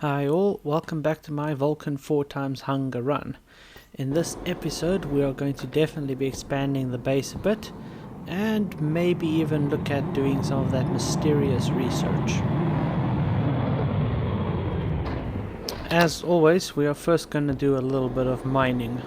Hi all, welcome back to my Vulcan 4 times hunger run. In this episode we are going to definitely be expanding the base a bit and maybe even look at doing some of that mysterious research. As always, we are first going to do a little bit of mining.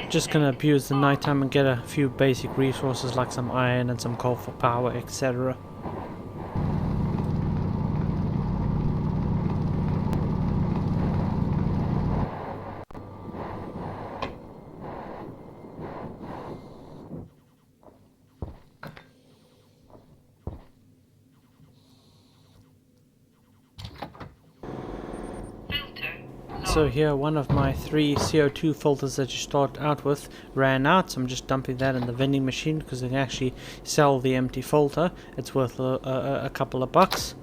Just going to abuse the nighttime and get a few basic resources like some iron and some coal for power, etc. So here, one of my 3 CO2 filters that you start out with ran out, so I'm just dumping that in the vending machine because they can actually sell the empty filter. It's worth a couple of bucks.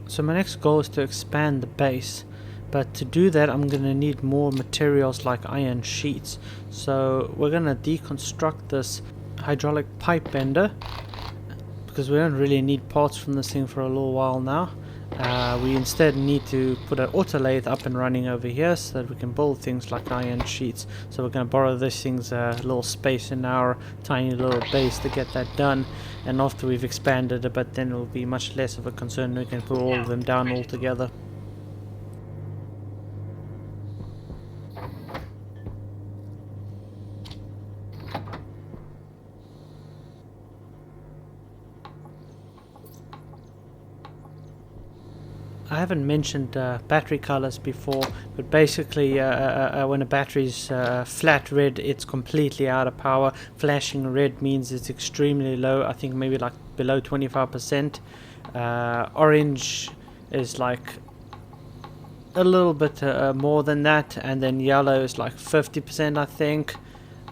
So my next goal is to expand the base, but to do that I'm going to need more materials like iron sheets. So we're going to deconstruct this hydraulic pipe bender because we don't really need parts from this thing for a little while now. We instead need to put an auto lathe up and running over here so that we can build things like iron sheets. So we're going to borrow this thing's little space in our tiny little base to get that done, and after we've expanded a bit then it will be much less of a concern. We can put all of them down all together. I haven't mentioned battery colors before, but basically when a battery's flat red, it's completely out of power. Flashing red means it's extremely low, I think maybe like below 25%. Orange is like a little bit more than that, and then yellow is like 50%, I think.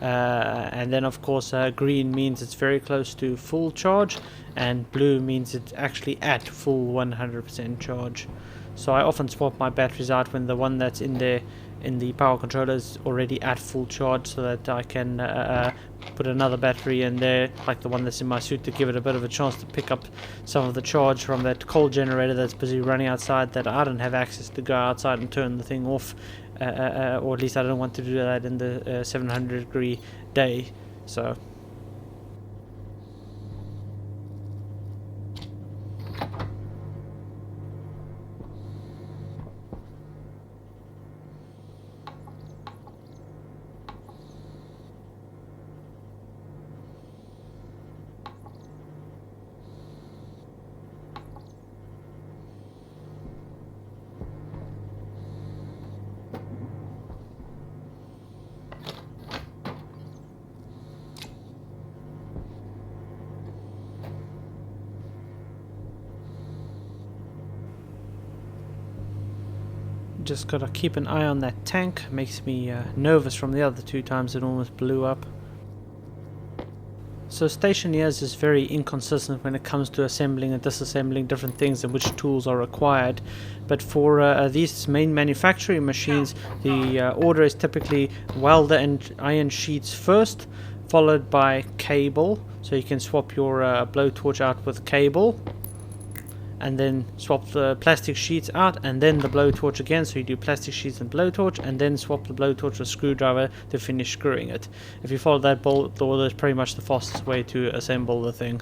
And then of course green means it's very close to full charge, and blue means it's actually at full 100% charge. So I often swap my batteries out when the one that's in there in the power controller is already at full charge, so that I can put another battery in there like the one that's in my suit to give it a bit of a chance to pick up some of the charge from that coal generator that's busy running outside, that I don't have access to go outside and turn the thing off, or at least I don't want to do that in the 700-degree day. So just gotta keep an eye on that tank. Makes me nervous from the other 2 times it almost blew up. So Stationeers is very inconsistent when it comes to assembling and disassembling different things and which tools are required. But for these main manufacturing machines, the order is typically welder and iron sheets first, followed by cable. So you can swap your blowtorch out with cable, and then swap the plastic sheets out, and then the blowtorch again. So you do plastic sheets and blowtorch, and then swap the blowtorch with screwdriver to finish screwing it. If you follow that order, it's pretty much the fastest way to assemble the thing.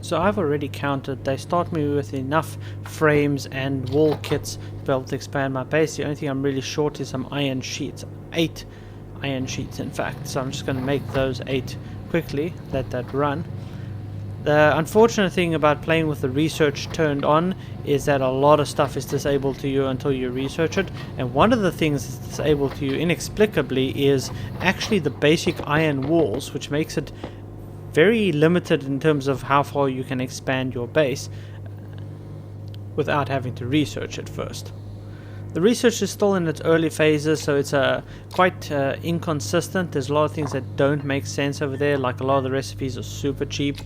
So I've already counted, they start me with enough frames and wall kits to be able to expand my base. The only thing I'm really short is some iron sheets. 8 iron sheets in fact. So I'm just going to make those 8 quickly, let that run. The unfortunate thing about playing with the research turned on is that a lot of stuff is disabled to you until you research it, and one of the things that's disabled to you inexplicably is actually the basic iron walls, which makes it very limited in terms of how far you can expand your base without having to research it first. The research is still in its early phases, so it's quite inconsistent. There's a lot of things that don't make sense over there, like a lot of the recipes are super cheap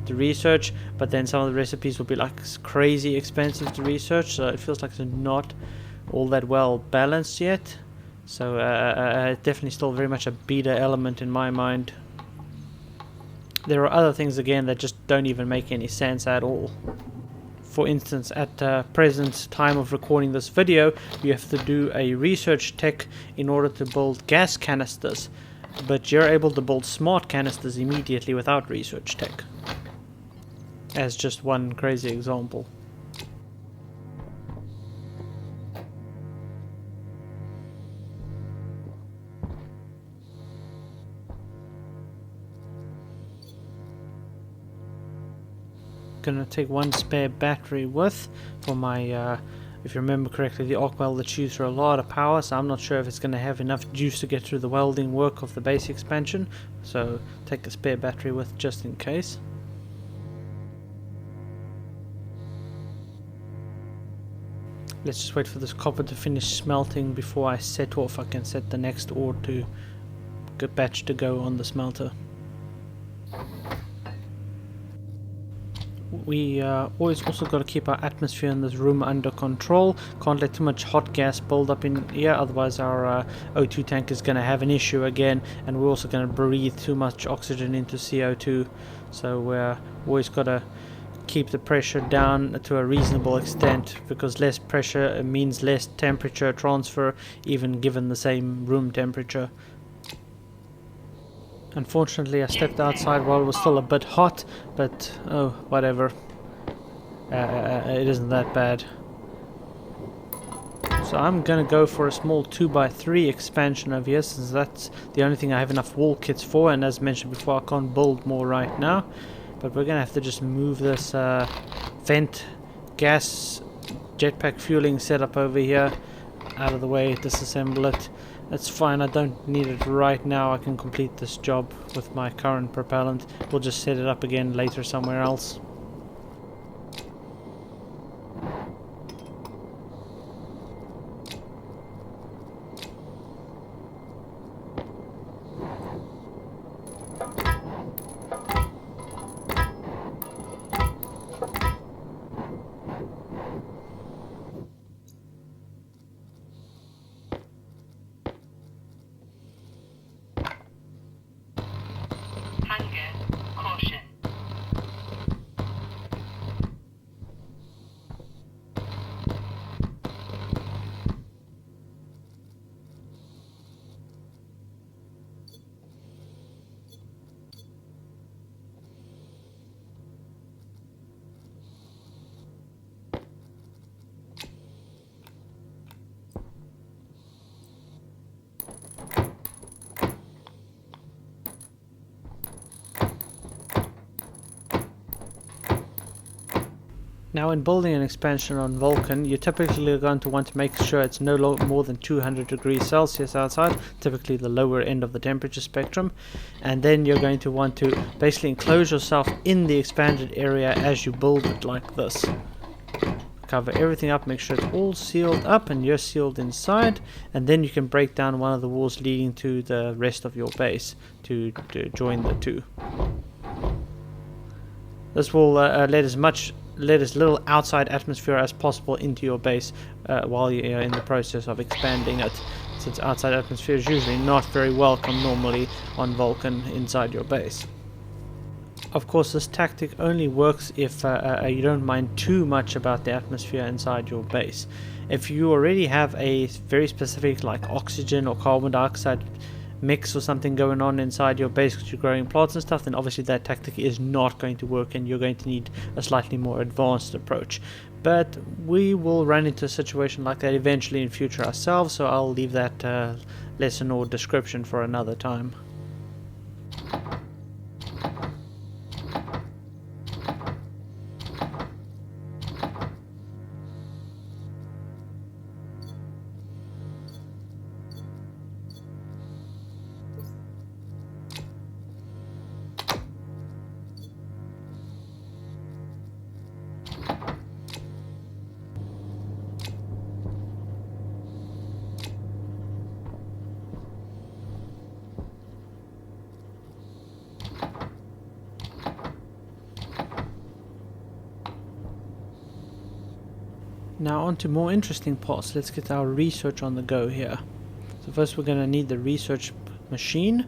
to research, but then some of the recipes will be like crazy expensive to research, so it feels like it's not all that well balanced yet. So definitely still very much a beta element in my mind. There are other things again that just don't even make any sense at all. For instance, at present time of recording this video, you have to do a research tech in order to build gas canisters, but you're able to build smart canisters immediately without research tech. As just one crazy example. Gonna take one spare battery with for my if you remember correctly, the arc welder chews through a lot of power, so I'm not sure if it's going to have enough juice to get through the welding work of the base expansion, so take a spare battery with just in case. Let's just wait for this copper to finish smelting before I set off. I can set the next ore to batch to go on the smelter. We always also got to keep our atmosphere in this room under control. Can't let too much hot gas build up in here, otherwise our O2 tank is going to have an issue again, and we're also going to breathe too much oxygen into CO2. So we're always got to keep the pressure down to a reasonable extent, because less pressure means less temperature transfer, even given the same room temperature. Unfortunately, I stepped outside while it was still a bit hot, but oh, whatever. It isn't that bad. So I'm gonna go for a small 2x3 expansion over here, since that's the only thing I have enough wall kits for, and as mentioned before, I can't build more right now. But we're gonna have to just move this vent gas jetpack fueling setup over here out of the way, disassemble it. That's fine, I don't need it right now. I can complete this job with my current propellant. We'll just set it up again later somewhere else. Now, in building an expansion on Vulcan, you're typically going to want to make sure it's no more than 200 degrees Celsius outside, typically the lower end of the temperature spectrum, and then you're going to want to basically enclose yourself in the expanded area as you build it like this. Cover everything up, make sure it's all sealed up and you're sealed inside, and then you can break down one of the walls leading to the rest of your base to join the two. This will let as little outside atmosphere as possible into your base while you're in the process of expanding it, since outside atmosphere is usually not very welcome normally on Vulcan inside your base. Of course, this tactic only works if you don't mind too much about the atmosphere inside your base. If you already have a very specific, like oxygen or carbon dioxide mix or something going on inside your base because you're growing plants and stuff, then obviously that tactic is not going to work and you're going to need a slightly more advanced approach. But we will run into a situation like that eventually in future ourselves, so I'll leave that lesson or description for another time. Now on to more interesting parts. Let's get our research on the go here. So first we're going to need the research machine.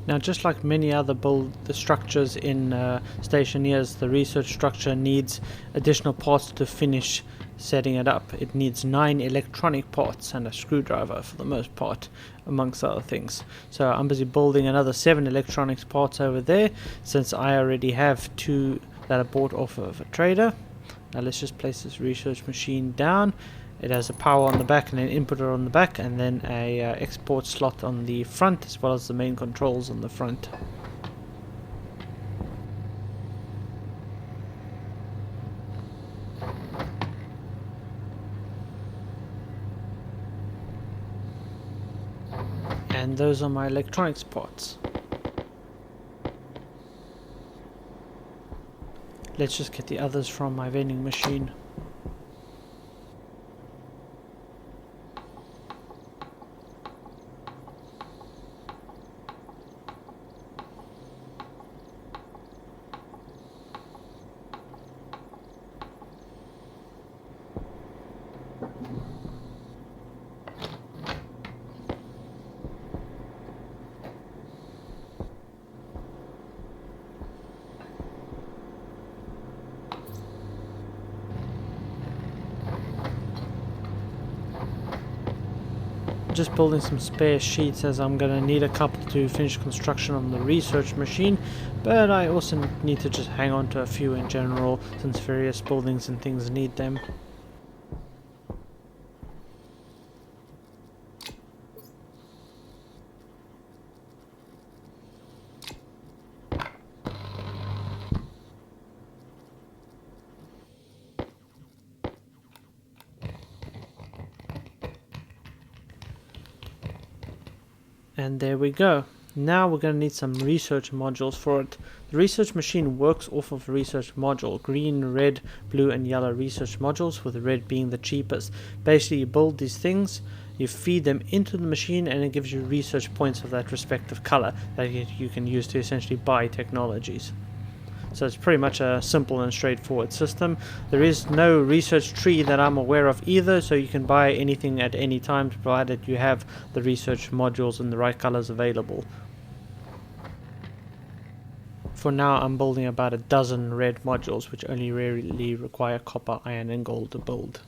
Now just like many other the structures in Stationeers, the research structure needs additional parts to finish setting it up. It needs 9 electronic parts and a screwdriver for the most part, amongst other things. So I'm busy building another 7 electronics parts over there, since I already have 2 that I bought off of a trader. Now let's just place this research machine down. It has a power on the back and an inputter on the back, and then a export slot on the front, as well as the main controls on the front. And those are my electronics parts. Let's just get the others from my vending machine. Just building some spare sheets, as I'm going to need a couple to finish construction on the research machine, but I also need to just hang on to a few in general, since various buildings and things need them. And there we go. Now we're going to need some research modules for it. The research machine works off of a research module. Green, red, blue and yellow research modules, with red being the cheapest. Basically you build these things, you feed them into the machine, and it gives you research points of that respective color that you can use to essentially buy technologies. So it's pretty much a simple and straightforward system. There is no research tree that I'm aware of either, so you can buy anything at any time, provided you have the research modules in the right colors available. For now I'm building about a dozen red modules, which only rarely require copper, iron and gold to build.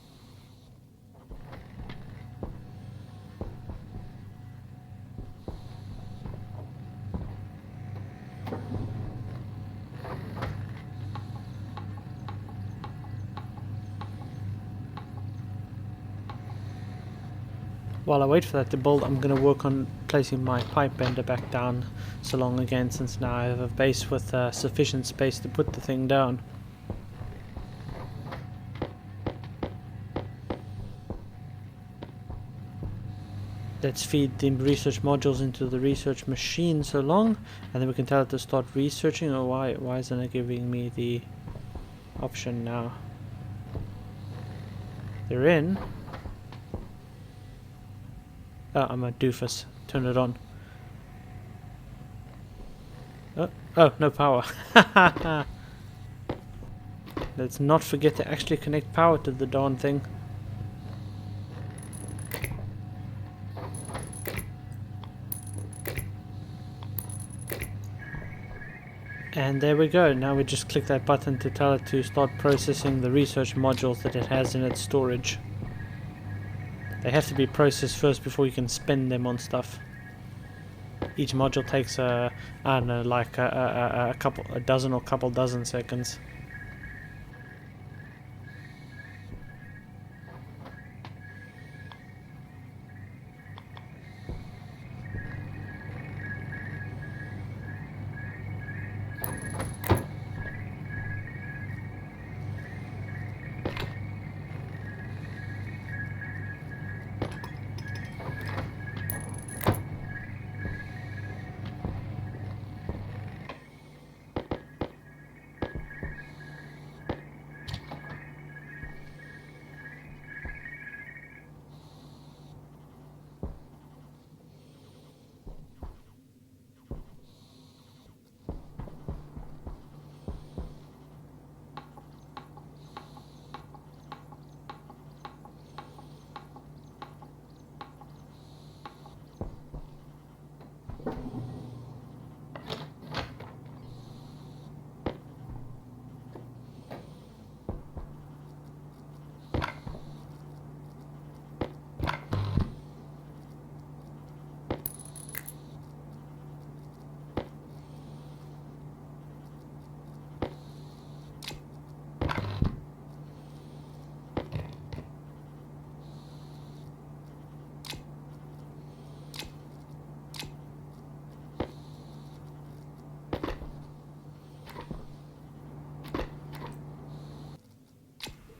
While I wait for that to build, I'm going to work on placing my pipe bender back down so long again, since now I have a base with sufficient space to put the thing down. Let's feed the research modules into the research machine so long, and then we can tell it to start researching. Or why isn't it giving me the option now? They're in. Oh, I'm a doofus. Turn it on. Oh, no power. Let's not forget to actually connect power to the darn thing. And there we go. Now we just click that button to tell it to start processing the research modules that it has in its storage. They have to be processed first before you can spend them on stuff. each module takes I don't know, like a dozen or couple dozen seconds.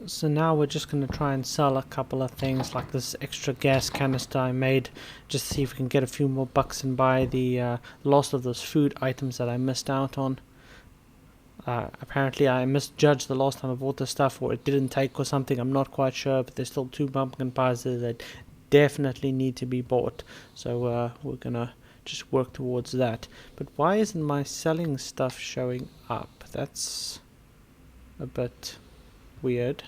So now we're just going to try and sell a couple of things, like this extra gas canister I made, just to see if we can get a few more bucks and buy the last of those food items that I missed out on. Apparently I misjudged the last time I bought this stuff, or it didn't take or something, I'm not quite sure, but there's still 2 pumpkin pies there that definitely need to be bought. So we're going to just work towards that. But why isn't my selling stuff showing up? That's a bit weird.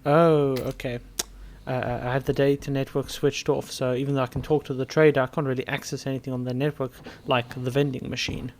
Oh, okay. I have the data network switched off, so even though I can talk to the trader, I can't really access anything on the network like the vending machine.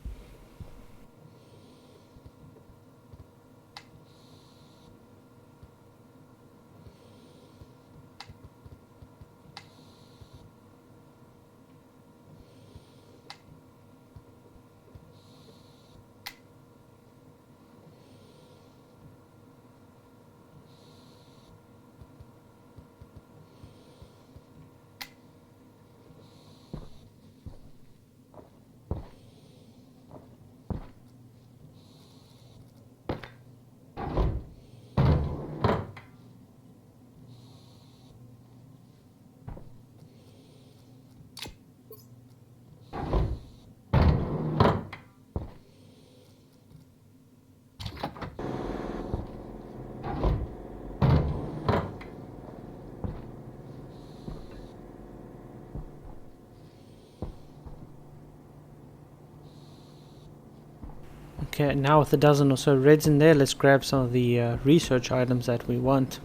Okay, now with a dozen or so reds in there, let's grab some of the research items that we want.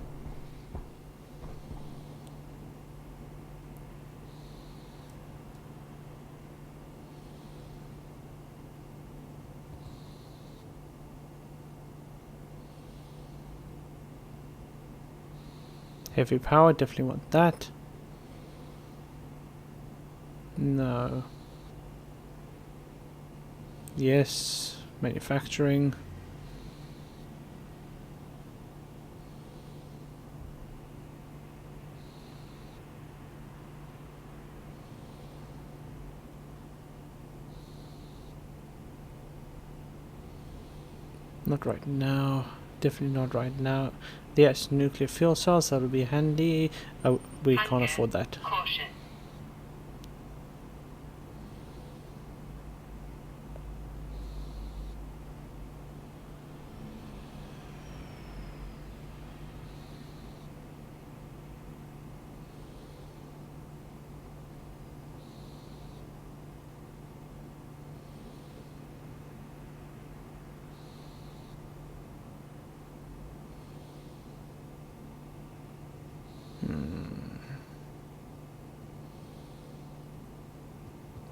Heavy power, definitely want that. No. Yes, manufacturing. Not right now. Definitely not right now. Yes, nuclear fuel cells, that would be handy. Oh, we can't afford that. Caution.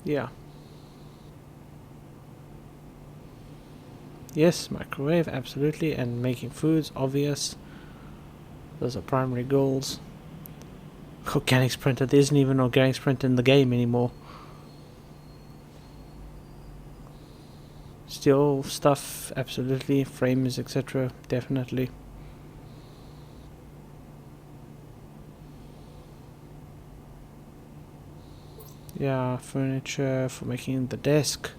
Yeah. Yes, microwave, absolutely, and making foods, obvious. Those are primary goals. Organics printer. There isn't even an organics printer in the game anymore. Still stuff, absolutely. Frames, etc. Definitely. Yeah, furniture for making the desk.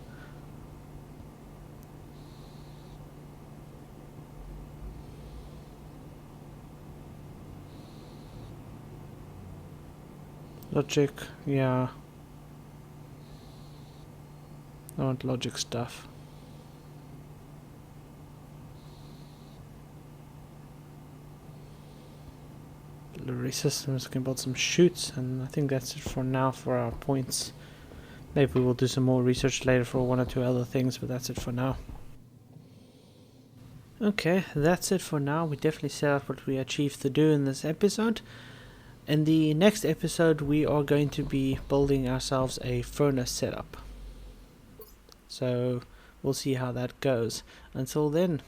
Logic, yeah. I want logic stuff. Delivery systems, can build some chutes, and I think that's it for now for our points. Maybe we will do some more research later for one or two other things, but that's it for now. Okay, that's it for now. We definitely set out what we achieved to do in this episode. In the next episode, we are going to be building ourselves a furnace setup. So we'll see how that goes. Until then,